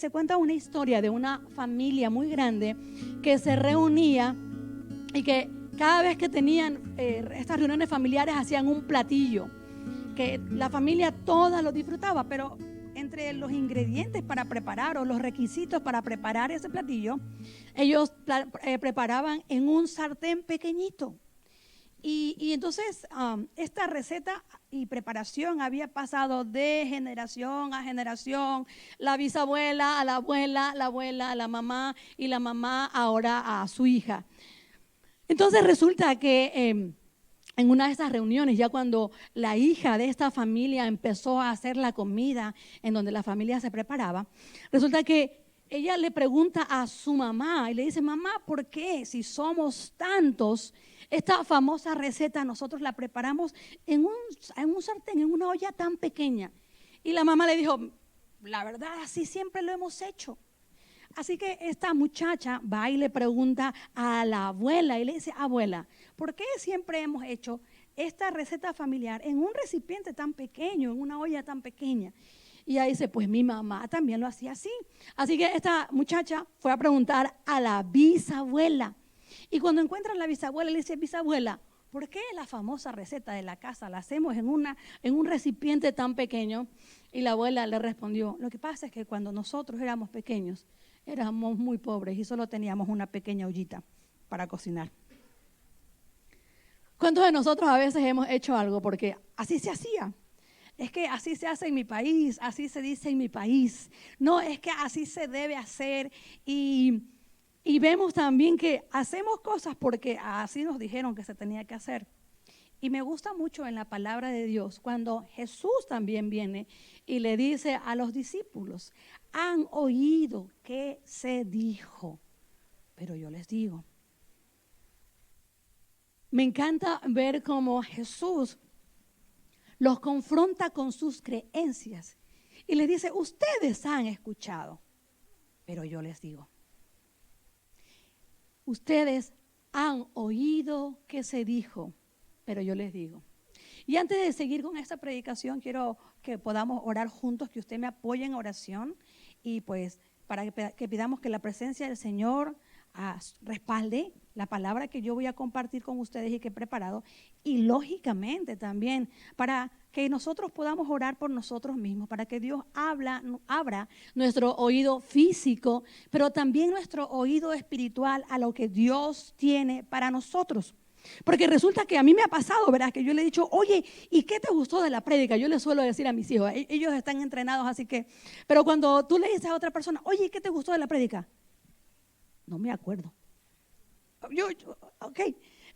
Se cuenta una historia de una familia muy grande que se reunía y que cada vez que tenían estas reuniones familiares hacían un platillo que la familia toda lo disfrutaba, pero entre los ingredientes para preparar o los requisitos para preparar ese platillo, ellos preparaban en un sartén pequeñito. Y entonces esta receta y preparación había pasado de generación a generación, la bisabuela a la abuela a la mamá y la mamá ahora a su hija. Entonces resulta que en una de estas reuniones, ya cuando la hija de esta familia empezó a hacer la comida en donde la familia se preparaba, resulta que ella le pregunta a su mamá y le dice: mamá, ¿por qué si somos tantos, esta famosa receta nosotros la preparamos en un sartén, en una olla tan pequeña? Y la mamá le dijo: la verdad, así siempre lo hemos hecho. Así que esta muchacha va y le pregunta a la abuela y le dice: abuela, ¿por qué siempre hemos hecho esta receta familiar en un recipiente tan pequeño, en una olla tan pequeña? Y ella dice: pues mi mamá también lo hacía así. Así que esta muchacha fue a preguntar a la bisabuela. Y cuando encuentra a la bisabuela, le dice: bisabuela, ¿por qué la famosa receta de la casa la hacemos en un recipiente tan pequeño? Y la abuela le respondió: lo que pasa es que cuando nosotros éramos pequeños, éramos muy pobres y solo teníamos una pequeña ollita para cocinar. ¿Cuántos de nosotros a veces hemos hecho algo porque así se hacía? Es que así se hace en mi país, así se dice en mi país. No, es que así se debe hacer. Y vemos también que hacemos cosas porque así nos dijeron que se tenía que hacer. Y me gusta mucho en la palabra de Dios cuando Jesús también viene y le dice a los discípulos: han oído que se dijo, pero yo les digo. Me encanta ver cómo Jesús los confronta con sus creencias y les dice: ustedes han escuchado, pero yo les digo. Ustedes han oído que se dijo, pero yo les digo. Y antes de seguir con esta predicación, quiero que podamos orar juntos, que usted me apoye en oración y pues para que pidamos que la presencia del Señor respalde la palabra que yo voy a compartir con ustedes y que he preparado, y lógicamente también para que nosotros podamos orar por nosotros mismos, para que Dios abra nuestro oído físico, pero también nuestro oído espiritual a lo que Dios tiene para nosotros. Porque resulta que a mí me ha pasado, ¿verdad? Que yo le he dicho: oye, ¿y qué te gustó de la prédica? Yo les suelo decir a mis hijos, ellos están entrenados, así que, pero cuando tú le dices a otra persona: oye, ¿qué te gustó de la prédica? No me acuerdo. Ok,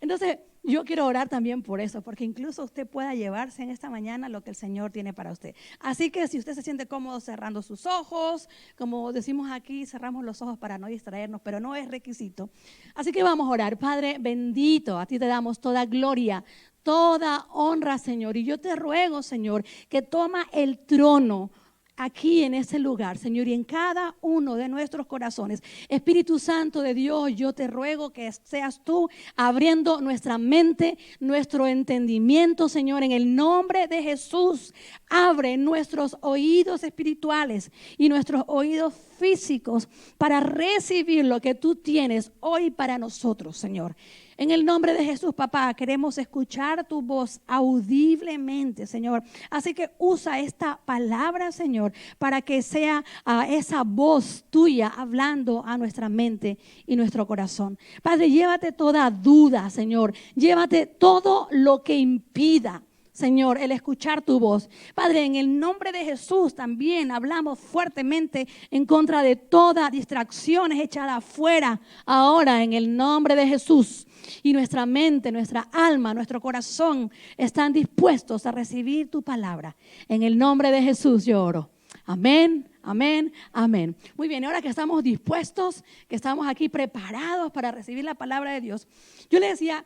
entonces yo quiero orar también por eso, porque incluso usted pueda llevarse en esta mañana lo que el Señor tiene para usted. Así que si usted se siente cómodo cerrando sus ojos, como decimos aquí, cerramos los ojos para no distraernos, pero no es requisito. Así que vamos a orar. Padre bendito, a ti te damos toda gloria, toda honra, Señor. Y yo te ruego, Señor, que toma el trono aquí en ese lugar, Señor, y en cada uno de nuestros corazones. Espíritu Santo de Dios, yo te ruego que seas tú abriendo nuestra mente, nuestro entendimiento, Señor, en el nombre de Jesús. Abre nuestros oídos espirituales y nuestros oídos físicos para recibir lo que tú tienes hoy para nosotros, Señor. En el nombre de Jesús, papá, queremos escuchar tu voz audiblemente, Señor. Así que usa esta palabra, Señor, para que sea esa voz tuya hablando a nuestra mente y nuestro corazón. Padre, llévate toda duda, Señor. Llévate todo lo que impida, Señor, el escuchar tu voz. Padre, en el nombre de Jesús también hablamos fuertemente en contra de toda distracción echada afuera ahora en el nombre de Jesús. Y nuestra mente, nuestra alma, nuestro corazón están dispuestos a recibir tu palabra. En el nombre de Jesús yo oro. Amén, amén, amén. Muy bien, ahora que estamos dispuestos, que estamos aquí preparados para recibir la palabra de Dios, yo le decía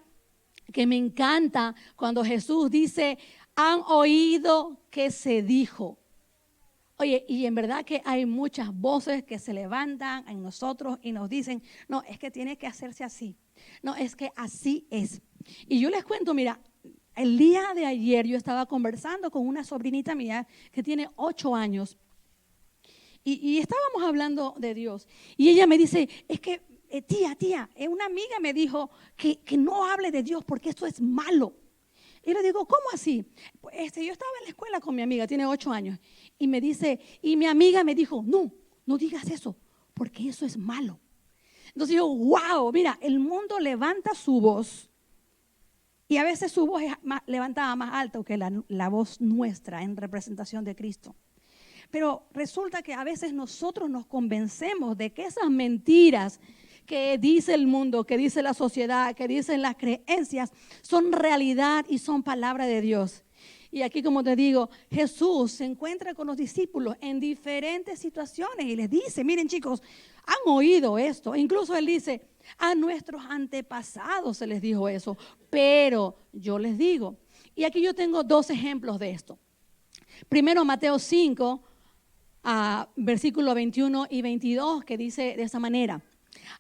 que me encanta cuando Jesús dice: han oído que se dijo. Oye, y en verdad que hay muchas voces que se levantan en nosotros y nos dicen: no, es que tiene que hacerse así. No, es que así es. Y yo les cuento, mira, el día de ayer yo estaba conversando con una sobrinita mía que tiene 8 años. y estábamos hablando de Dios. Y ella me dice, es que, tía, una amiga me dijo que no hable de Dios porque esto es malo. Y le digo, ¿cómo así? Pues, yo estaba en la escuela con mi amiga, tiene 8 años. Y me dice, y mi amiga me dijo, no digas eso, porque eso es malo. Entonces yo, wow, mira, el mundo levanta su voz. Y a veces su voz es levantada más alta que la voz nuestra en representación de Cristo. Pero resulta que a veces nosotros nos convencemos de que esas mentiras que dice el mundo, que dice la sociedad, que dicen las creencias, son realidad y son palabra de Dios. Y aquí, como te digo, Jesús se encuentra con los discípulos en diferentes situaciones y les dice, miren chicos, han oído esto. Incluso él dice, a nuestros antepasados se les dijo eso, pero yo les digo. Y aquí yo tengo 2 ejemplos de esto. Primero, Mateo 5, versículos 21 y 22, que dice de esa manera.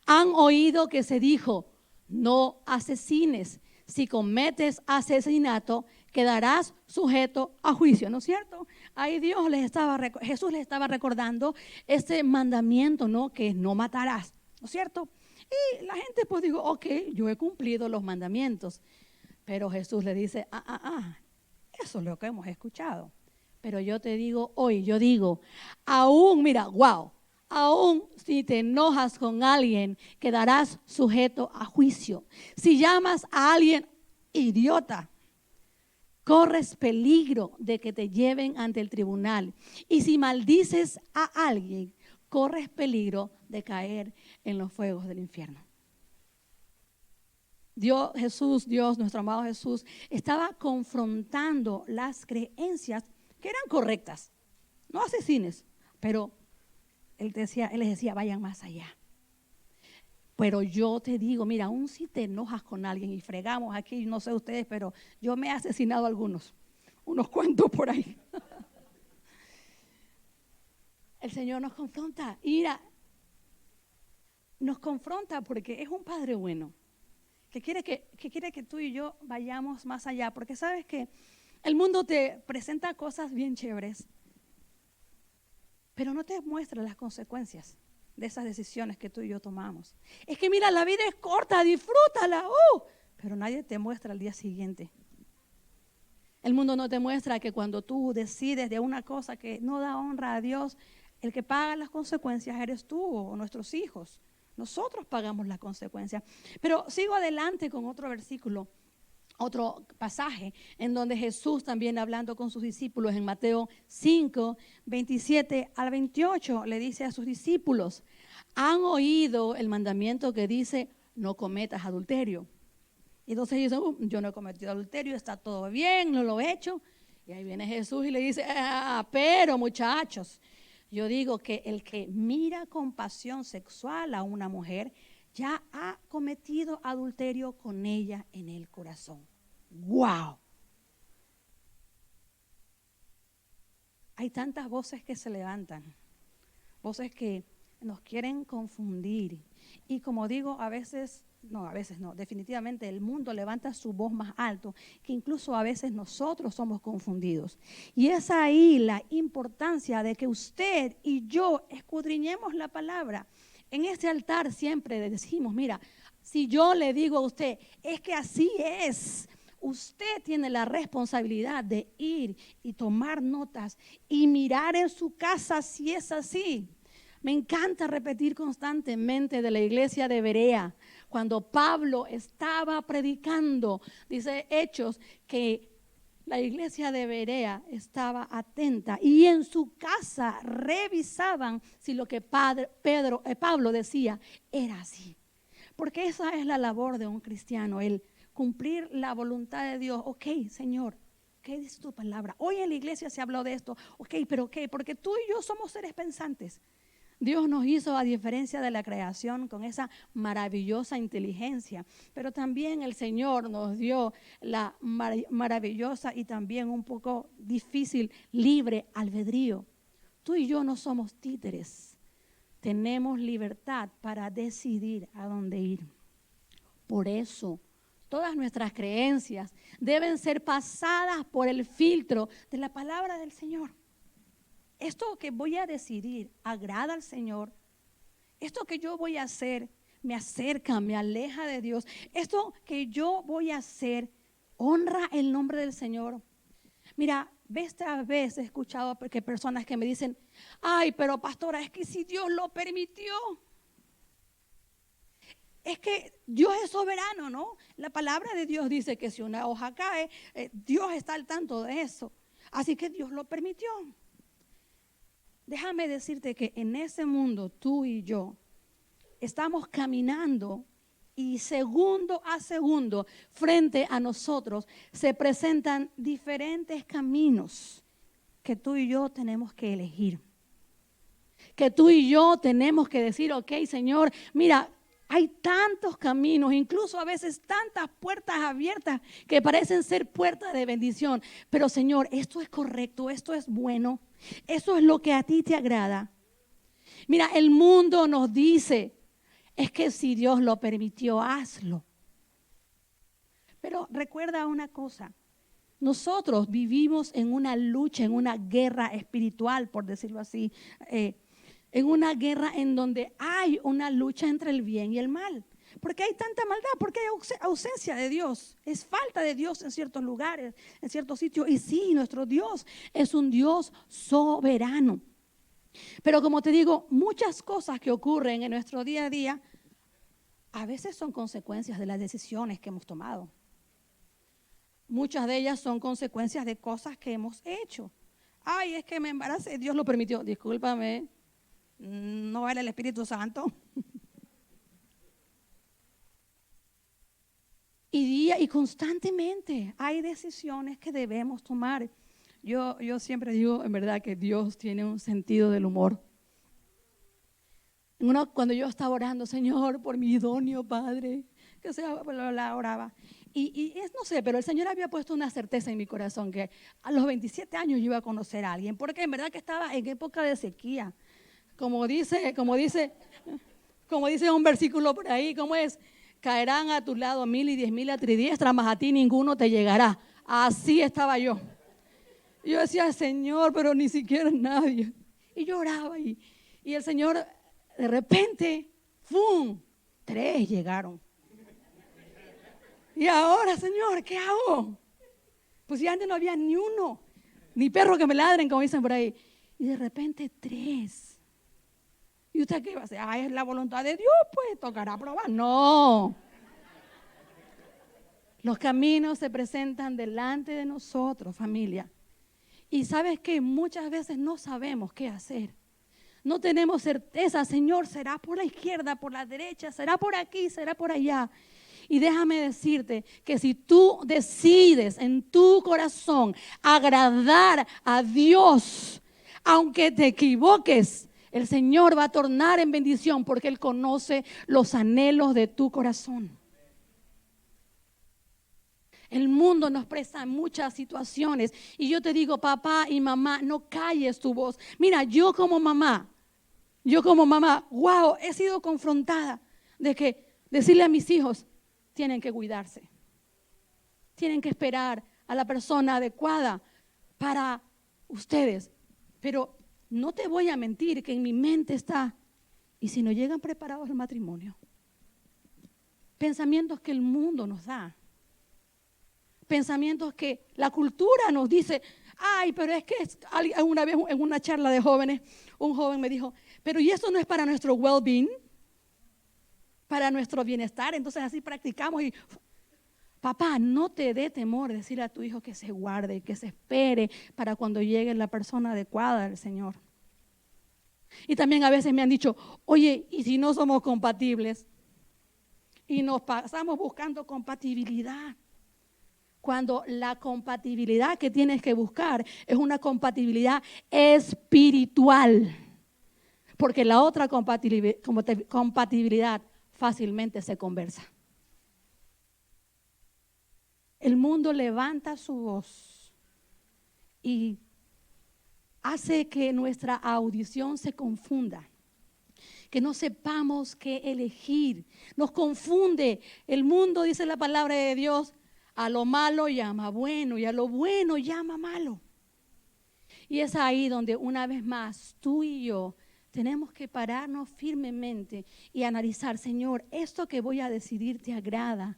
Han oído que se dijo, no asesines. Si cometes asesinato, quedarás sujeto a juicio, ¿no es cierto? Ahí Jesús les estaba recordando ese mandamiento, ¿no? Que es no matarás, ¿no es cierto? Y la gente pues dijo, ok, yo he cumplido los mandamientos. Pero Jesús le dice, eso es lo que hemos escuchado. Pero yo te digo hoy, yo digo, aún, mira, wow, aún si te enojas con alguien, quedarás sujeto a juicio. Si llamas a alguien idiota, corres peligro de que te lleven ante el tribunal. Y si maldices a alguien, corres peligro de caer en los fuegos del infierno. Dios, nuestro amado Jesús, estaba confrontando las creencias que eran correctas. No asesines, pero él les decía, vayan más allá. Pero yo te digo, mira, aún si te enojas con alguien y fregamos aquí, no sé ustedes, pero yo me he asesinado a unos cuantos por ahí. El Señor nos confronta. Y mira, nos confronta porque es un Padre bueno, que quiere que tú y yo vayamos más allá. Porque sabes que el mundo te presenta cosas bien chéveres, pero no te muestra las consecuencias de esas decisiones que tú y yo tomamos. Es que mira, la vida es corta, disfrútala, pero nadie te muestra al día siguiente. El mundo no te muestra que cuando tú decides de una cosa que no da honra a Dios, el que paga las consecuencias eres tú o nuestros hijos. Nosotros pagamos las consecuencias. Pero sigo adelante con otro versículo, otro pasaje en donde Jesús también hablando con sus discípulos en Mateo 5, 27 al 28, le dice a sus discípulos, han oído el mandamiento que dice, no cometas adulterio. Y entonces ellos dicen, yo no he cometido adulterio, está todo bien, no lo he hecho. Y ahí viene Jesús y le dice, pero muchachos, yo digo que el que mira con pasión sexual a una mujer, ya ha cometido adulterio con ella en el corazón. ¡Wow! Hay tantas voces que se levantan, voces que nos quieren confundir. Y como digo, a veces no, definitivamente el mundo levanta su voz más alto, que incluso a veces nosotros somos confundidos. Y es ahí la importancia de que usted y yo escudriñemos la palabra. En este altar siempre decimos, mira, si yo le digo a usted, es que así es, usted tiene la responsabilidad de ir y tomar notas y mirar en su casa si es así. Me encanta repetir constantemente de la iglesia de Berea, cuando Pablo estaba predicando, dice Hechos, que la iglesia de Berea estaba atenta y en su casa revisaban si lo que Pablo decía era así. Porque esa es la labor de un cristiano, el cumplir la voluntad de Dios. Ok, Señor, ¿qué dice tu palabra? Hoy en la iglesia se habló de esto. Ok, pero ¿qué? Porque tú y yo somos seres pensantes. Dios nos hizo a diferencia de la creación con esa maravillosa inteligencia, pero también el Señor nos dio la maravillosa y también un poco difícil libre albedrío. Tú y yo no somos títeres, tenemos libertad para decidir a dónde ir. Por eso, todas nuestras creencias deben ser pasadas por el filtro de la palabra del Señor. esto que voy a decidir agrada al Señor, esto que yo voy a hacer me acerca, me aleja de Dios, esto que yo voy a hacer honra el nombre del Señor. Mira, vez tras vez he escuchado que personas que me dicen, ay, pero pastora, es que si Dios lo permitió, es que Dios es soberano, ¿no? La palabra de Dios dice que si una hoja cae, Dios está al tanto de eso. Así que Dios lo permitió. Déjame decirte que en ese mundo tú y yo estamos caminando y segundo a segundo frente a nosotros se presentan diferentes caminos que tú y yo tenemos que elegir. Que tú y yo tenemos que decir, ok, Señor, mira, hay tantos caminos, incluso a veces tantas puertas abiertas que parecen ser puertas de bendición. Pero Señor, esto es correcto, esto es bueno, eso es lo que a ti te agrada. Mira, el mundo nos dice, es que si Dios lo permitió, hazlo. Pero recuerda una cosa, nosotros vivimos en una lucha, en una guerra espiritual, por decirlo así, en una guerra en donde hay una lucha entre el bien y el mal. Porque hay tanta maldad, porque hay ausencia de Dios, es falta de Dios en ciertos lugares, en ciertos sitios. Y sí, nuestro Dios es un Dios soberano. Pero como te digo, muchas cosas que ocurren en nuestro día a día, a veces son consecuencias de las decisiones que hemos tomado. Muchas de ellas son consecuencias de cosas que hemos hecho. Ay, es que me embaracé, Dios lo permitió. Discúlpame, no era el Espíritu Santo. Y constantemente hay decisiones que debemos tomar. Yo siempre digo, en verdad, que Dios tiene un sentido del humor. Cuando yo estaba orando, Señor, por mi idóneo Padre, que sea, la oraba. No sé, pero el Señor había puesto una certeza en mi corazón que a los 27 años yo iba a conocer a alguien, porque en verdad que estaba en época de sequía. Como dice un versículo por ahí, ¿cómo es? Caerán a tu lado 1000 y 10,000 a tu diestra, mas a ti ninguno te llegará. Así estaba yo. Yo decía, Señor, pero ni siquiera nadie. Y yo oraba y el Señor, de repente, ¡fum! 3 llegaron. Y ahora, Señor, ¿qué hago? Pues ya antes no había ni uno, ni perro que me ladren, como dicen por ahí. Y de repente 3. ¿Y usted qué va a hacer? Ah, es la voluntad de Dios, pues tocará probar. No. Los caminos se presentan delante de nosotros, familia. Y sabes que muchas veces no sabemos qué hacer. No tenemos certeza, Señor, será por la izquierda, por la derecha, será por aquí, será por allá. Y déjame decirte que si tú decides en tu corazón agradar a Dios, aunque te equivoques, el Señor va a tornar en bendición porque Él conoce los anhelos de tu corazón. El mundo nos presta muchas situaciones y yo te digo, papá y mamá, no calles tu voz. Mira, yo como mamá, wow, he sido confrontada de que decirle a mis hijos, tienen que cuidarse, tienen que esperar a la persona adecuada para ustedes. Pero no te voy a mentir que en mi mente está, ¿y si no llegan preparados al matrimonio? Pensamientos que el mundo nos da. Pensamientos que la cultura nos dice, ay, pero es que una vez en una charla de jóvenes, un joven me dijo, pero ¿y eso no es para nuestro well-being? Para nuestro bienestar. Entonces así practicamos y papá, no te dé temor decir a tu hijo que se guarde, que se espere para cuando llegue la persona adecuada del Señor. Y también a veces me han dicho, oye, ¿y si no somos compatibles? Y nos pasamos buscando compatibilidad. Cuando la compatibilidad que tienes que buscar es una compatibilidad espiritual. Porque la otra compatibilidad fácilmente se conversa. El mundo levanta su voz y hace que nuestra audición se confunda, que no sepamos qué elegir. Nos confunde. El mundo, dice la palabra de Dios, a lo malo llama bueno y a lo bueno llama malo. Y es ahí donde una vez más tú y yo tenemos que pararnos firmemente y analizar, Señor, esto que voy a decidir te agrada,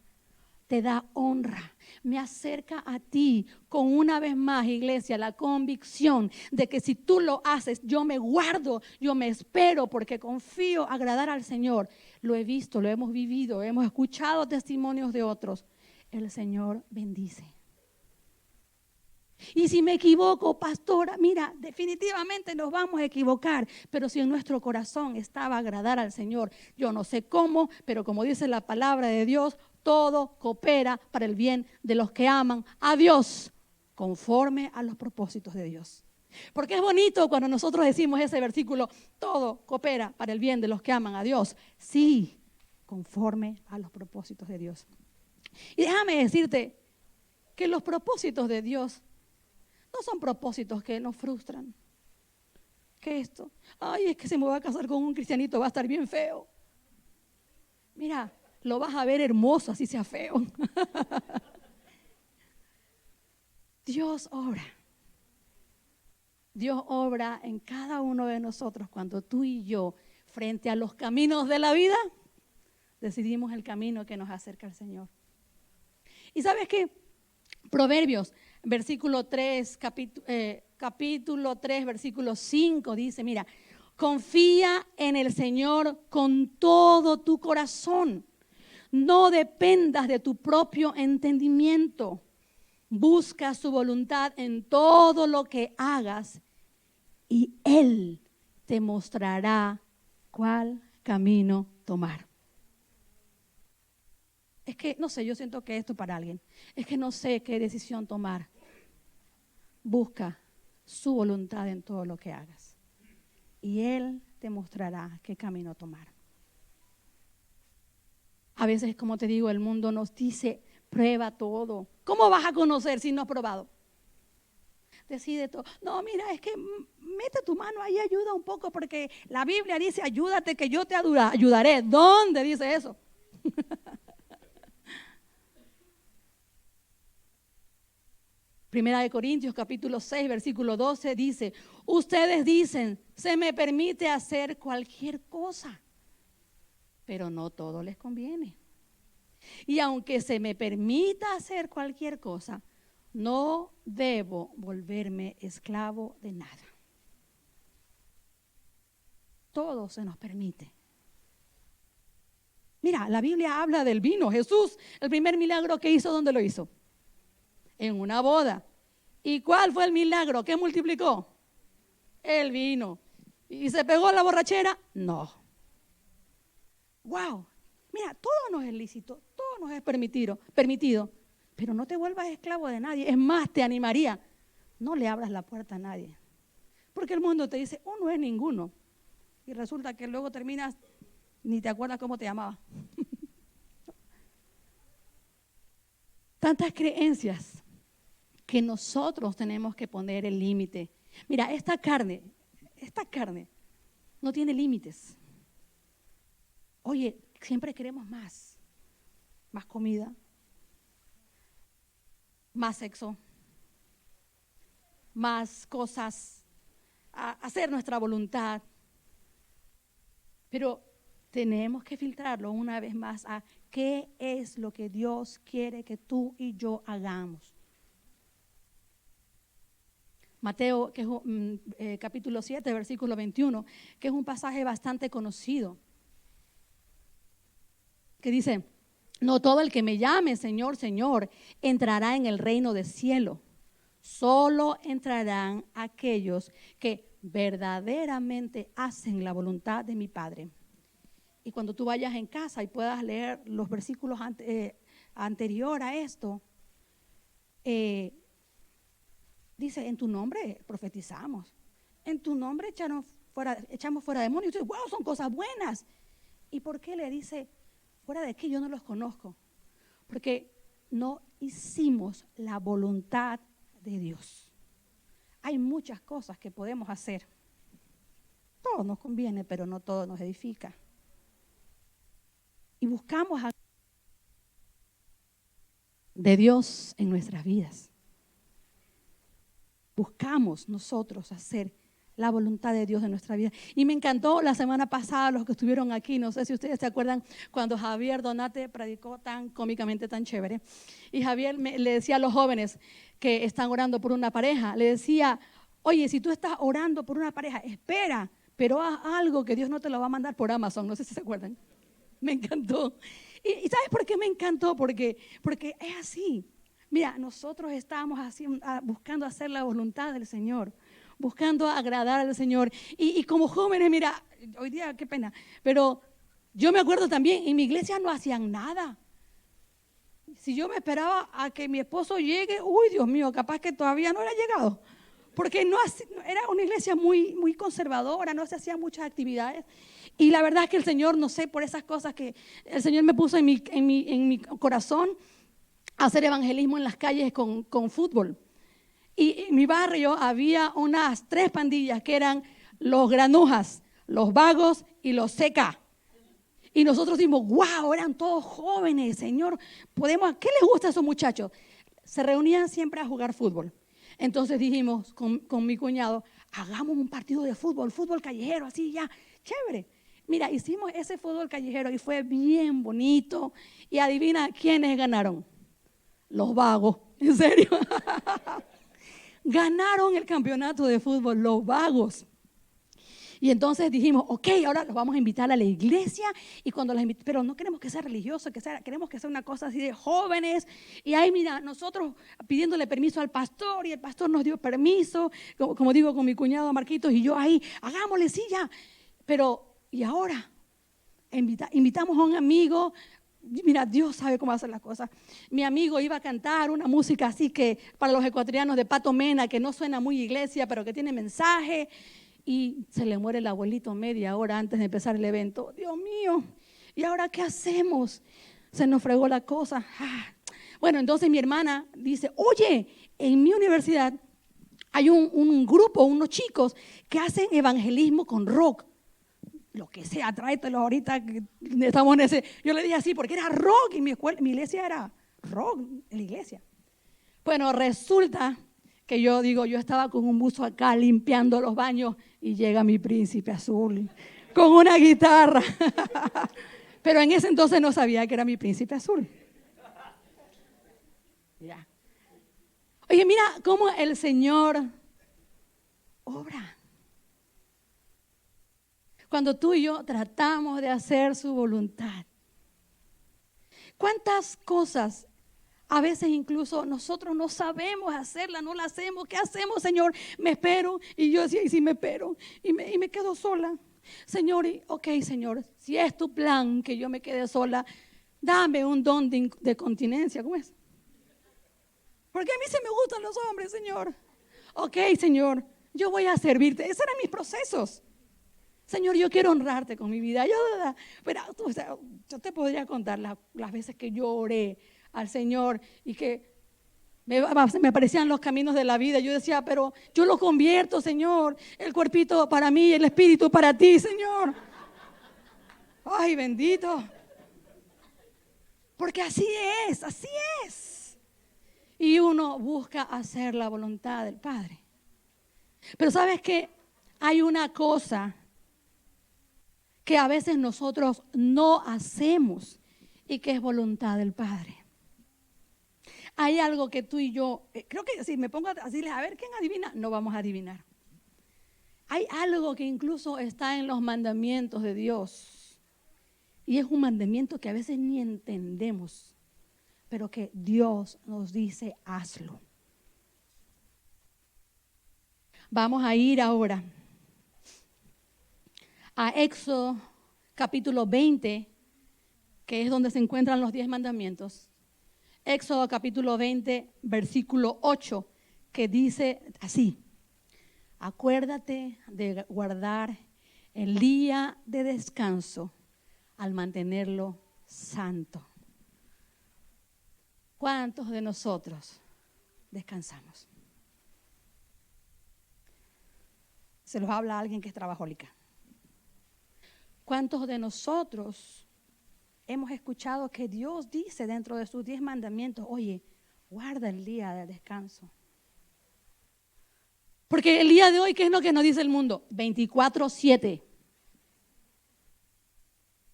te da honra, me acerca a ti con una vez más, iglesia, la convicción de que si tú lo haces, yo me guardo, yo me espero porque confío agradar al Señor. Lo he visto, lo hemos vivido, hemos escuchado testimonios de otros. El Señor bendice. Y si me equivoco, pastora, mira, definitivamente nos vamos a equivocar, pero si en nuestro corazón estaba agradar al Señor, yo no sé cómo, pero como dice la palabra de Dios, todo coopera para el bien de los que aman a Dios, conforme a los propósitos de Dios. Porque es bonito cuando nosotros decimos ese versículo, todo coopera para el bien de los que aman a Dios. Sí, conforme a los propósitos de Dios. Y déjame decirte que los propósitos de Dios no son propósitos que nos frustran. ¿Qué es esto? Ay, es que se me va a casar con un cristianito, va a estar bien feo. Mira, lo vas a ver hermoso, así sea feo. Dios obra. Dios obra en cada uno de nosotros cuando tú y yo, frente a los caminos de la vida, decidimos el camino que nos acerca al Señor. ¿Y sabes qué? Proverbios, versículo 3, capítulo 3, versículo 5, dice, mira, confía en el Señor con todo tu corazón. No dependas de tu propio entendimiento. Busca su voluntad en todo lo que hagas y Él te mostrará cuál camino tomar. Es que, no sé, yo siento que esto para alguien. Es que no sé qué decisión tomar. Busca su voluntad en todo lo que hagas. Y Él te mostrará qué camino tomar. A veces, como te digo, el mundo nos dice, prueba todo. ¿Cómo vas a conocer si no has probado? Decide todo. No, mira, es que mete tu mano ahí, ayuda un poco, porque la Biblia dice, ayúdate que yo te ayudaré. ¿Dónde dice eso? Primera de Corintios capítulo 6 versículo 12 dice, ustedes dicen, se me permite hacer cualquier cosa, pero no todo les conviene. Y aunque se me permita hacer cualquier cosa, no debo volverme esclavo de nada. Todo se nos permite. Mira, la Biblia habla del vino. Jesús, el primer milagro que hizo, ¿dónde lo hizo? En una boda. ¿Y cuál fue el milagro? ¿Qué multiplicó? El vino. ¿Y se pegó la borrachera? No. Wow. Mira, todo nos es lícito, todo nos es permitido, pero no te vuelvas esclavo de nadie. Es más, te animaría, no le abras la puerta a nadie. Porque el mundo te dice, uno es ninguno. Y resulta que luego terminas, ni te acuerdas cómo te llamaba. Tantas creencias que nosotros tenemos que poner el límite. Mira, esta carne no tiene límites. Oye, siempre queremos más comida, más sexo, más cosas, hacer nuestra voluntad. Pero tenemos que filtrarlo una vez más a qué es lo que Dios quiere que tú y yo hagamos. Mateo, que es capítulo 7, versículo 21, que es un pasaje bastante conocido, que dice, no todo el que me llame Señor, Señor, entrará en el reino del cielo. Solo entrarán aquellos que verdaderamente hacen la voluntad de mi Padre. Y cuando tú vayas en casa y puedas leer los versículos anterior a esto, dice, en tu nombre profetizamos, en tu nombre echamos fuera demonios. Y tú dices, wow, son cosas buenas. ¿Y por qué le dice, fuera de aquí yo no los conozco? Porque no hicimos la voluntad de Dios. Hay muchas cosas que podemos hacer. Todo nos conviene, pero no todo nos edifica. Y buscamos de Dios en nuestras vidas. buscamos nosotros hacer la voluntad de Dios en nuestra vida. Y me encantó la semana pasada, los que estuvieron aquí, no sé si ustedes se acuerdan, cuando Javier Donate predicó tan cómicamente, tan chévere. Y Javier le decía a los jóvenes que están orando por una pareja, le decía, oye, si tú estás orando por una pareja, espera, pero haz algo que Dios no te lo va a mandar por Amazon, no sé si se acuerdan. Me encantó. ¿Y sabes por qué me encantó? Porque es así. Mira, nosotros estamos buscando hacer la voluntad del Señor, buscando agradar al Señor. Y como jóvenes, mira, hoy día qué pena, pero yo me acuerdo también, en mi iglesia no hacían nada. Si yo me esperaba a que mi esposo llegue, uy, Dios mío, capaz que todavía no era llegado. Porque era una iglesia muy, muy conservadora, no se hacían muchas actividades. Y la verdad es que el Señor, no sé, por esas cosas que el Señor me puso en mi corazón, hacer evangelismo en las calles con fútbol. Y en mi barrio había unas 3 pandillas que eran los granujas, los vagos y los seca. Y nosotros dijimos, wow, eran todos jóvenes, Señor, ¿qué les gusta a esos muchachos? Se reunían siempre a jugar fútbol. Entonces dijimos con mi cuñado, hagamos un partido de fútbol callejero, así ya, chévere. Mira, hicimos ese fútbol callejero y fue bien bonito. Y adivina quiénes ganaron. Los vagos, en serio. Ganaron el campeonato de fútbol, los vagos. Y entonces dijimos, ok, ahora los vamos a invitar a la iglesia. Y cuando los invitamos, pero no queremos que sea religioso, queremos que sea una cosa así de jóvenes. Y ahí, mira, nosotros pidiéndole permiso al pastor, y el pastor nos dio permiso, como digo, con mi cuñado Marquitos, y yo ahí, hagámosle, sí, ya. Pero, ¿y ahora? Invitamos a un amigo. Mira, Dios sabe cómo hacer las cosas. Mi amigo iba a cantar una música así que para los ecuatorianos de Pato Mena, que no suena muy iglesia, pero que tiene mensaje. Y se le muere el abuelito media hora antes de empezar el evento. Dios mío, ¿y ahora qué hacemos? Se nos fregó la cosa. Bueno, entonces mi hermana dice, oye, en mi universidad hay un grupo, unos chicos que hacen evangelismo con rock. Lo que sea, tráetelo ahorita que estamos en ese. Yo le dije así porque era rock y mi iglesia era rock, en la iglesia. Bueno, resulta que yo estaba con un buzo acá limpiando los baños y llega mi príncipe azul con una guitarra. Pero en ese entonces no sabía que era mi príncipe azul. Mira. Oye, mira cómo el Señor obra. Cuando tú y yo tratamos de hacer su voluntad. ¿Cuántas cosas a veces incluso nosotros no sabemos hacerla, no la hacemos? ¿Qué hacemos, Señor? Me espero. Y yo decía, y si me espero y me quedo sola. Señor, ok, Señor, si es tu plan que yo me quede sola, dame un don de continencia. ¿Cómo es? Porque a mí se me gustan los hombres, Señor. Ok, Señor, yo voy a servirte. Esos eran mis procesos. Señor, yo quiero honrarte con mi vida. Pero yo te podría contar las veces que yo oré al Señor y que me aparecían los caminos de la vida. Yo decía, pero yo lo convierto, Señor. El cuerpito para mí, el espíritu para ti, Señor. Ay, bendito. Porque así es, así es. Y uno busca hacer la voluntad del Padre. Pero ¿sabes qué? Hay una cosa que a veces nosotros no hacemos y que es voluntad del Padre. Hay algo que tú y yo, creo que si me pongo a decirles, a ver, ¿quién adivina? No vamos a adivinar. Hay algo que incluso está en los mandamientos de Dios y es un mandamiento que a veces ni entendemos, pero que Dios nos dice, hazlo. Vamos a ir ahora a Éxodo capítulo 20, que es donde se encuentran los 10 mandamientos. Éxodo capítulo 20, versículo 8, que dice así: acuérdate de guardar el día de descanso al mantenerlo santo. ¿Cuántos de nosotros descansamos? Se los habla a alguien que es trabajólica. ¿Cuántos de nosotros hemos escuchado que Dios dice dentro de sus 10 mandamientos, oye, guarda el día de descanso? Porque el día de hoy, ¿qué es lo que nos dice el mundo? 24/7.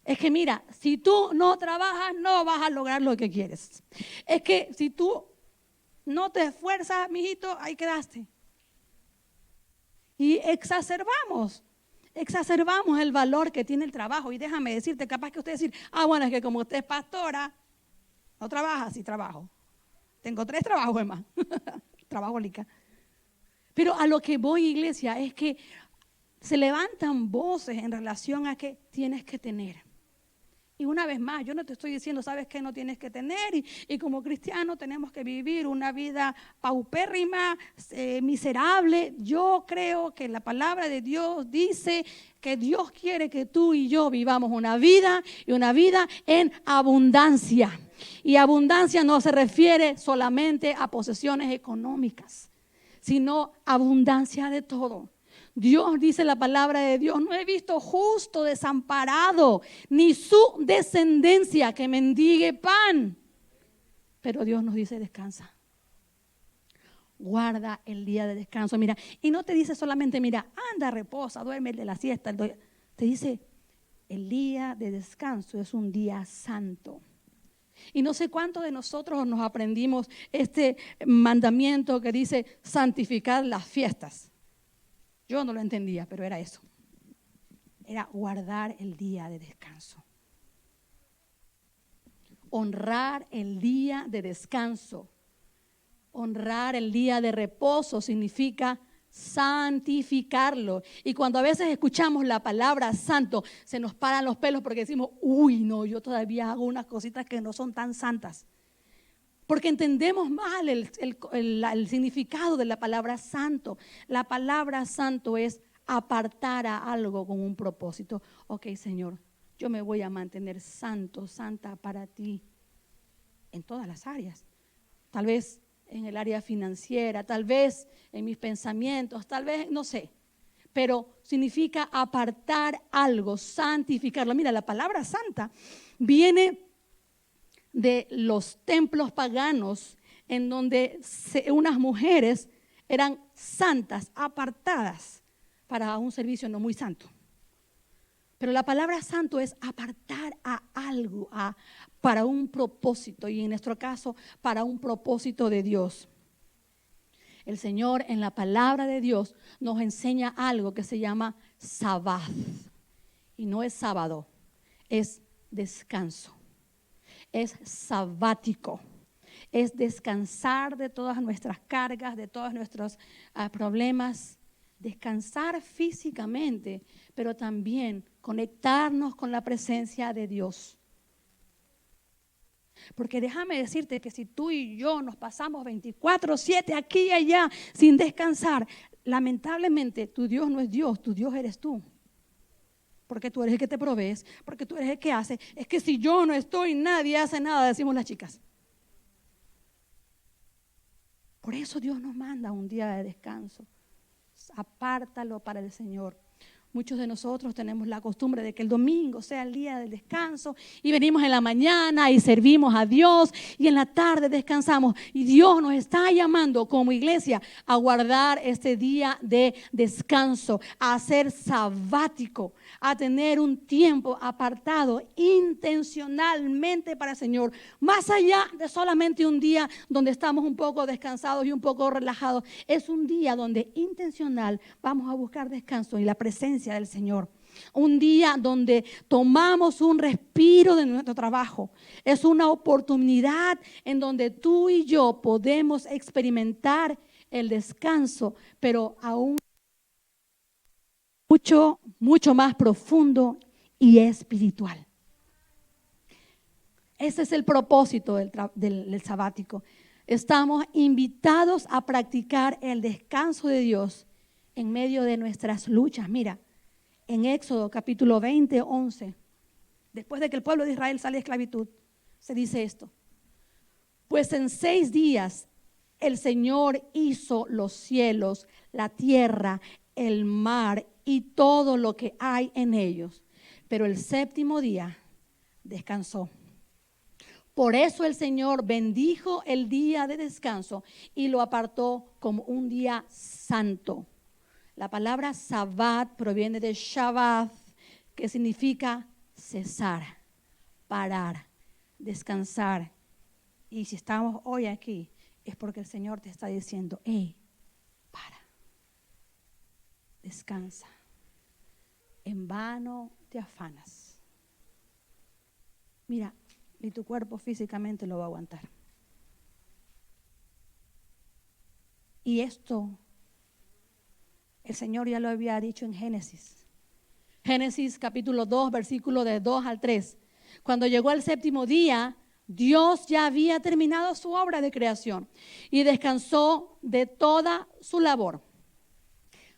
Es que mira, si tú no trabajas, no vas a lograr lo que quieres. Es que si tú no te esfuerzas, mijito, ahí quedaste. Y exacerbamos el valor que tiene el trabajo. Y déjame decirte, capaz que usted decir, bueno, es que como usted es pastora, no trabaja. Sí trabajo. Tengo 3 trabajos, hermano. Trabajo lica. Pero a lo que voy, iglesia, es que se levantan voces en relación a que tienes que tener. Y una vez más, yo no te estoy diciendo, ¿sabes qué? No tienes que tener. Y como cristianos tenemos que vivir una vida paupérrima, miserable. Yo creo que la palabra de Dios dice que Dios quiere que tú y yo vivamos una vida y una vida en abundancia. Y abundancia no se refiere solamente a posesiones económicas, sino abundancia de todo. Dios dice la palabra de Dios, no he visto justo desamparado, ni su descendencia que mendigue pan. Pero Dios nos dice descansa. Guarda el día de descanso. Mira, y no te dice solamente, mira, anda, reposa, duerme de la siesta. Te dice, el día de descanso es un día santo. Y no sé cuántos de nosotros nos aprendimos este mandamiento que dice santificar las fiestas. Yo no lo entendía, pero era eso. Era guardar el día de descanso. Honrar el día de descanso. Honrar el día de reposo significa santificarlo. Y cuando a veces escuchamos la palabra santo, se nos paran los pelos porque decimos, uy, no, yo todavía hago unas cositas que no son tan santas. Porque entendemos mal el significado de la palabra santo. La palabra santo es apartar a algo con un propósito. Ok, Señor, yo me voy a mantener santo, santa para ti en todas las áreas. Tal vez en el área financiera, tal vez en mis pensamientos, tal vez, no sé. Pero significa apartar algo, santificarlo. Mira, la palabra santa viene de los templos paganos en donde unas mujeres eran santas, apartadas para un servicio no muy santo. Pero la palabra santo es apartar a algo para un propósito, y en nuestro caso para un propósito de Dios. El Señor en la palabra de Dios nos enseña algo que se llama sabbat. Y no es sábado, es descanso. Es sabático, es descansar de todas nuestras cargas, de todos nuestros problemas, descansar físicamente, pero también conectarnos con la presencia de Dios. Porque déjame decirte que si tú y yo nos pasamos 24/7 aquí y allá sin descansar, lamentablemente tu Dios no es Dios, tu Dios eres tú. Porque tú eres el que te provees, porque tú eres el que hace. Es que si yo no estoy, nadie hace nada, decimos las chicas. Por eso Dios nos manda un día de descanso. Apártalo para el Señor. Muchos de nosotros tenemos la costumbre de que el domingo sea el día del descanso y venimos en la mañana y servimos a Dios y en la tarde descansamos. Y Dios nos está llamando como iglesia a guardar este día de descanso, a ser sabático, a tener un tiempo apartado intencionalmente para el Señor. Más allá de solamente un día donde estamos un poco descansados y un poco relajados, es un día donde intencional vamos a buscar descanso y la presencia del Señor. Un día donde tomamos un respiro de nuestro trabajo. Es una oportunidad en donde tú y yo podemos experimentar el descanso, pero aún mucho más profundo y espiritual. Ese es el propósito del sabático. Estamos invitados a practicar el descanso de Dios en medio de nuestras luchas. Mira, en Éxodo capítulo 20, 11, después de que el pueblo de Israel sale de esclavitud, se dice esto: pues en 6 días el Señor hizo los cielos, la tierra, el mar y todo lo que hay en ellos, pero el 7º día descansó. Por eso el Señor bendijo el día de descanso y lo apartó como un día santo. La palabra Sabbat proviene de Shabbat, que significa cesar, parar, descansar. Y si estamos hoy aquí, es porque el Señor te está diciendo, hey, para, descansa. En vano te afanas. Mira, y tu cuerpo físicamente lo va a aguantar. Y esto, el Señor ya lo había dicho en Génesis. Génesis capítulo 2, versículo de 2 al 3. Cuando llegó el séptimo día, Dios ya había terminado su obra de creación y descansó de toda su labor.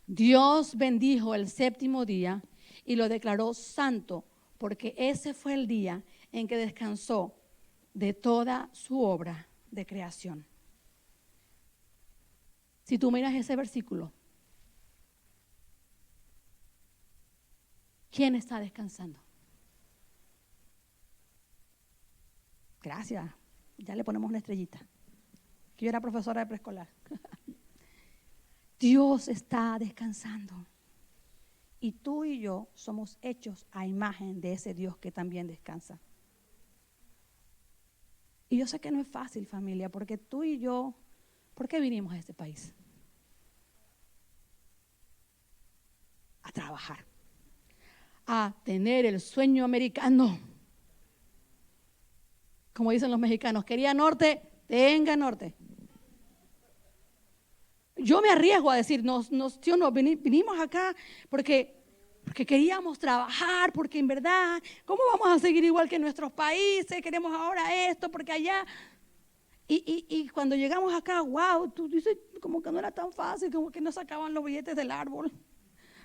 Dios bendijo el séptimo día y lo declaró santo, porque ese fue el día en que descansó de toda su obra de creación. Si tú miras ese versículo, ¿quién está descansando? Gracias, ya le ponemos una estrellita. Que yo era profesora de preescolar. Dios está descansando. Y tú y yo somos hechos a imagen de ese Dios que también descansa. Y yo sé que no es fácil, familia, porque tú y yo, ¿por qué vinimos a este país? A trabajar, a tener el sueño americano. Como dicen los mexicanos, quería norte, tenga norte. Yo me arriesgo a decir, vinimos acá porque queríamos trabajar, porque en verdad, ¿cómo vamos a seguir igual que en nuestros países? Queremos ahora esto, porque allá. Y cuando llegamos acá, wow, tú dices, como que no era tan fácil, como que no sacaban los billetes del árbol.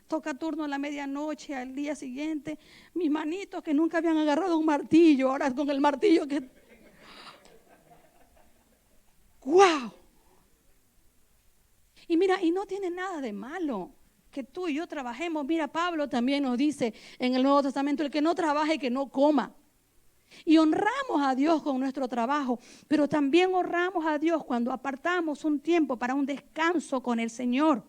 Toca turno a la medianoche, al día siguiente. Mis manitos que nunca habían agarrado un martillo, ahora con el martillo que... ¡Wow! Y mira, y no tiene nada de malo que tú y yo trabajemos. Mira, Pablo también nos dice en el Nuevo Testamento, el que no trabaje, que no coma. Y honramos a Dios con nuestro trabajo, pero también honramos a Dios cuando apartamos un tiempo para un descanso con el Señor.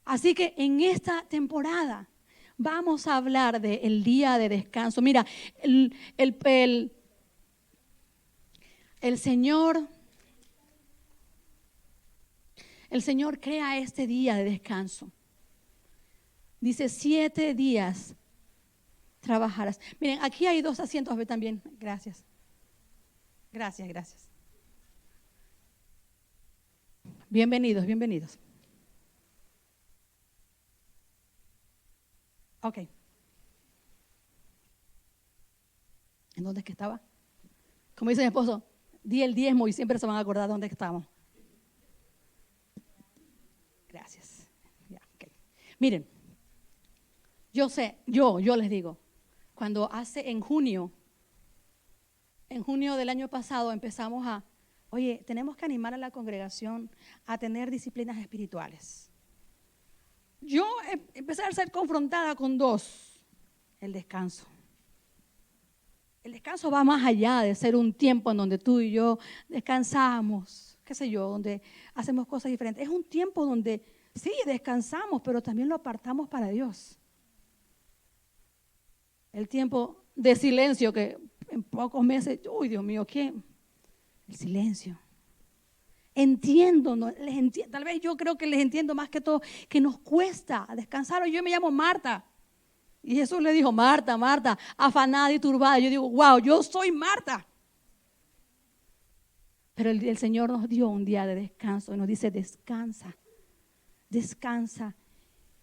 Así que en esta temporada vamos a hablar del día de descanso. Mira, el Señor crea este día de descanso. Dice 7 días trabajarás. Miren, aquí hay 2 asientos también. Gracias. Gracias. Bienvenidos. Ok. ¿En dónde es que estaba? Como dice mi esposo, di el diezmo y siempre se van a acordar de dónde estamos. Gracias. Ya, okay. Miren, yo les digo, cuando en junio del año pasado empezamos tenemos que animar a la congregación a tener disciplinas espirituales. Yo empecé a ser confrontada con 2, el descanso. El descanso va más allá de ser un tiempo en donde tú y yo descansamos, qué sé yo, donde hacemos cosas diferentes. Es un tiempo donde sí descansamos, pero también lo apartamos para Dios. El tiempo de silencio que en pocos meses, uy Dios mío, ¿qué? El silencio. Entiendo, tal vez yo creo que les entiendo más que todo, que nos cuesta descansar. Yo me llamo Marta. Y Jesús le dijo, Marta, afanada y turbada. Yo digo, wow, yo soy Marta. Pero el Señor nos dio un día de descanso y nos dice, descansa.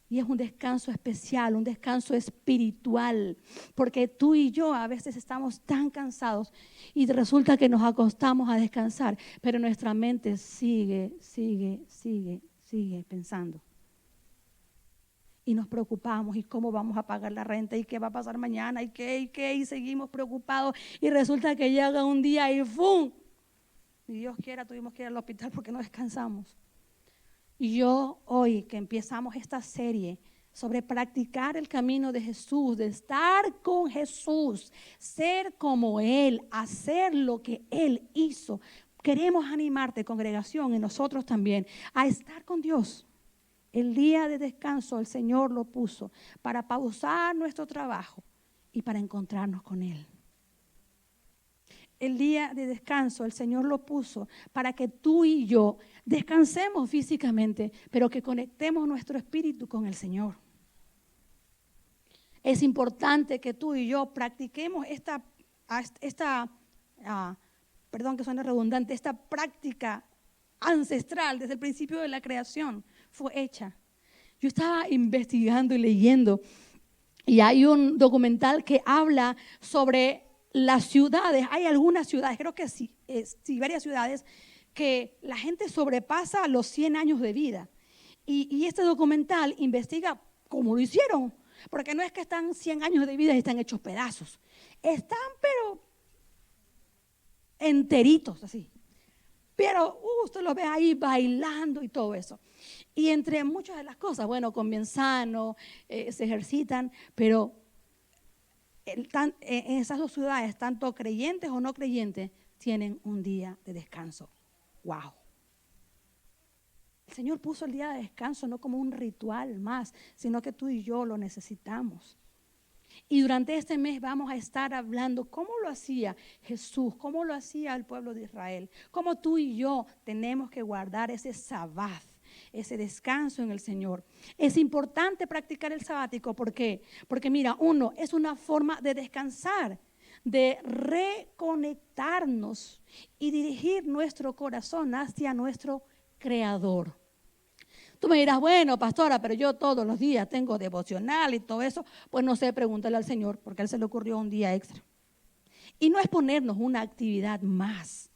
Y es un descanso especial, un descanso espiritual, porque tú y yo a veces estamos tan cansados y resulta que nos acostamos a descansar, pero nuestra mente sigue pensando. Y nos preocupamos, ¿y cómo vamos a pagar la renta? ¿Y qué va a pasar mañana? ¿Y qué? Y seguimos preocupados y resulta que llega un día y ¡fum! Y Dios quiera, tuvimos que ir al hospital porque no descansamos. Y yo hoy que empezamos esta serie sobre practicar el camino de Jesús, de estar con Jesús, ser como Él, hacer lo que Él hizo. Queremos animarte, congregación, y nosotros también, a estar con Dios. El día de descanso el Señor lo puso para pausar nuestro trabajo y para encontrarnos con Él. El día de descanso el Señor lo puso para que tú y yo descansemos físicamente, pero que conectemos nuestro espíritu con el Señor. Es importante que tú y yo practiquemos perdón que suene redundante, esta práctica ancestral desde el principio de la creación fue hecha. Yo estaba investigando y leyendo y hay un documental que habla sobre las ciudades. Hay algunas ciudades, creo que sí, varias ciudades que la gente sobrepasa los 100 años de vida. Y este documental investiga cómo lo hicieron. Porque no es que están 100 años de vida y están hechos pedazos. Están, pero enteritos, así. Pero usted los ve ahí bailando y todo eso. Y entre muchas de las cosas, bueno, comen sano, se ejercitan, pero en esas dos ciudades, tanto creyentes o no creyentes, tienen un día de descanso. ¡Wow! El Señor puso el día de descanso no como un ritual más, sino que tú y yo lo necesitamos. Y durante este mes vamos a estar hablando cómo lo hacía Jesús, cómo lo hacía el pueblo de Israel, cómo tú y yo tenemos que guardar ese sabbat, ese descanso en el Señor. Es importante practicar el sabático, ¿por qué? Porque mira, uno, es una forma de descansar, de reconectarnos y dirigir nuestro corazón hacia nuestro Creador. Tú me dirás, bueno, pastora, pero yo todos los días tengo devocional y todo eso. Pues no sé, pregúntale al Señor, porque a Él se le ocurrió un día extra. Y no es ponernos una actividad más.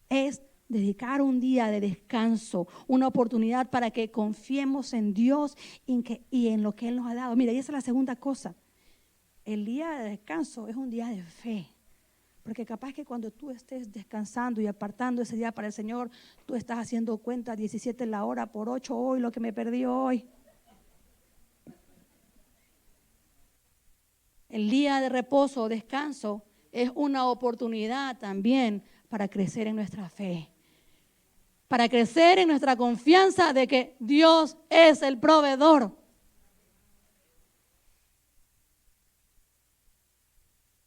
Es dedicar un día de descanso, una oportunidad para que confiemos en Dios y en lo que Él nos ha dado. Mira, y esa es la segunda cosa. El día de descanso es un día de fe. Porque capaz que cuando tú estés descansando y apartando ese día para el Señor, tú estás haciendo cuenta 17 la hora por 8 hoy, lo que me perdí hoy. El día de reposo o descanso es una oportunidad también para crecer en nuestra fe. Para crecer en nuestra confianza de que Dios es el proveedor.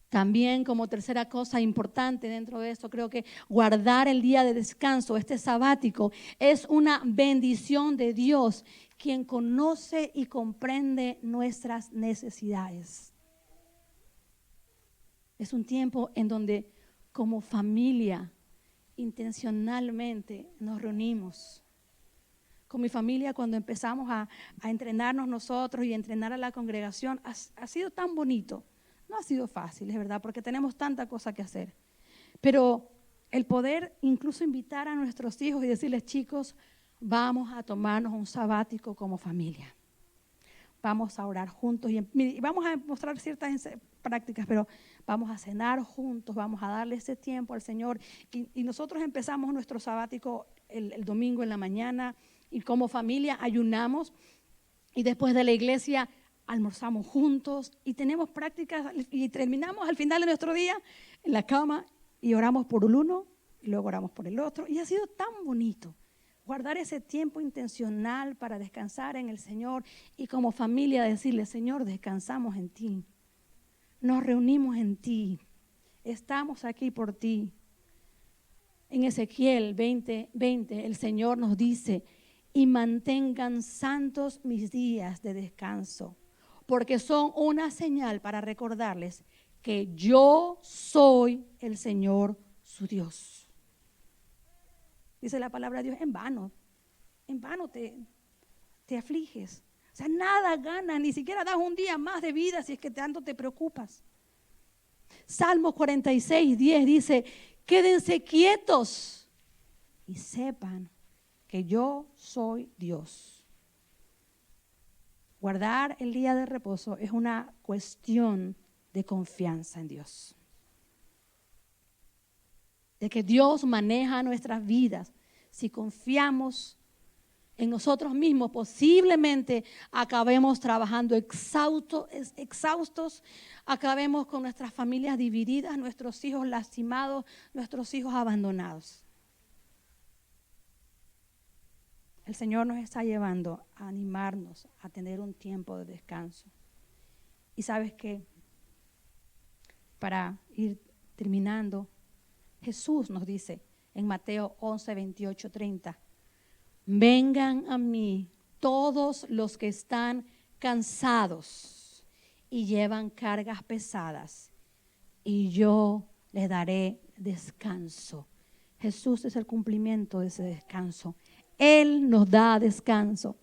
También como tercera cosa importante dentro de esto, creo que guardar el día de descanso, este sabático, es una bendición de Dios, quien conoce y comprende nuestras necesidades. Es un tiempo en donde como familia intencionalmente nos reunimos. Con mi familia cuando empezamos a entrenarnos nosotros y entrenar a la congregación, ha sido tan bonito. No ha sido fácil, es verdad, porque tenemos tanta cosa que hacer. Pero el poder incluso invitar a nuestros hijos y decirles, chicos, vamos a tomarnos un sabático como familia. Vamos a orar juntos y vamos a mostrar ciertas prácticas, pero vamos a cenar juntos, vamos a darle ese tiempo al Señor. Y nosotros empezamos nuestro sabático el domingo en la mañana y como familia ayunamos y después de la iglesia almorzamos juntos y tenemos prácticas y terminamos al final de nuestro día en la cama y oramos por el uno y luego oramos por el otro. Y ha sido tan bonito guardar ese tiempo intencional para descansar en el Señor y como familia decirle, Señor, descansamos en ti. Nos reunimos en ti. Estamos aquí por ti. En Ezequiel 20:20 el Señor nos dice, y mantengan santos mis días de descanso, porque son una señal para recordarles que yo soy el Señor su Dios. Dice la palabra de Dios, en vano te afliges. O sea, nada ganas, ni siquiera das un día más de vida si es que tanto te preocupas. Salmo 46:10 dice, quédense quietos y sepan que yo soy Dios. Guardar el día de reposo es una cuestión de confianza en Dios. De que Dios maneja nuestras vidas si confiamos en nosotros mismos, posiblemente acabemos trabajando exhaustos, acabemos con nuestras familias divididas, nuestros hijos lastimados, nuestros hijos abandonados. El Señor nos está llevando a animarnos a tener un tiempo de descanso. Y sabes qué, para ir terminando, Jesús nos dice en Mateo 11, 28, 30, vengan a mí todos los que están cansados y llevan cargas pesadas, y yo les daré descanso. Jesús es el cumplimiento de ese descanso. Él nos da descanso.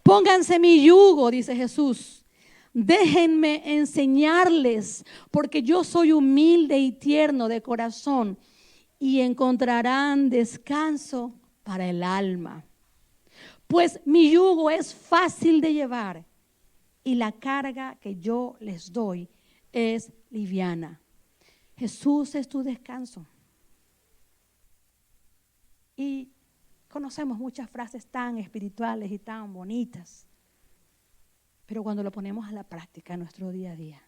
Pónganse mi yugo, dice Jesús. Déjenme enseñarles, porque yo soy humilde y tierno de corazón, y encontrarán descanso para el alma. Pues mi yugo es fácil de llevar y la carga que yo les doy es liviana. Jesús es tu descanso. Y conocemos muchas frases tan espirituales y tan bonitas, pero cuando lo ponemos a la práctica en nuestro día a día,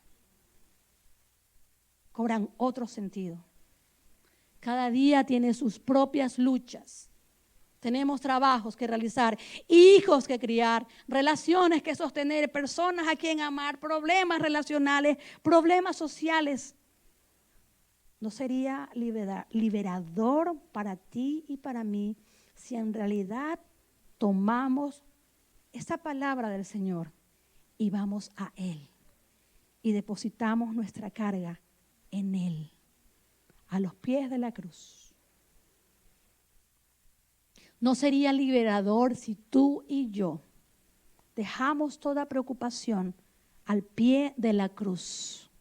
cobran otro sentido. Cada día tiene sus propias luchas. Tenemos trabajos que realizar, hijos que criar, relaciones que sostener, personas a quien amar, problemas relacionales, problemas sociales. ¿No sería liberador para ti y para mí si en realidad tomamos esa palabra del Señor y vamos a Él y depositamos nuestra carga en Él, a los pies de la cruz? ¿No sería liberador si tú y yo dejamos toda preocupación al pie de la cruz?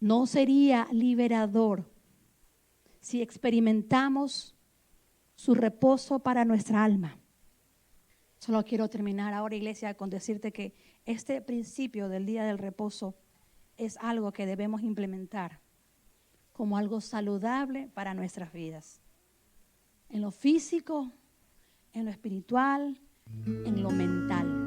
¿No sería liberador si experimentamos su reposo para nuestra alma? Solo quiero terminar ahora, iglesia, con decirte que este principio del día del reposo es algo que debemos implementar como algo saludable para nuestras vidas. En lo físico, en lo espiritual, en lo mental.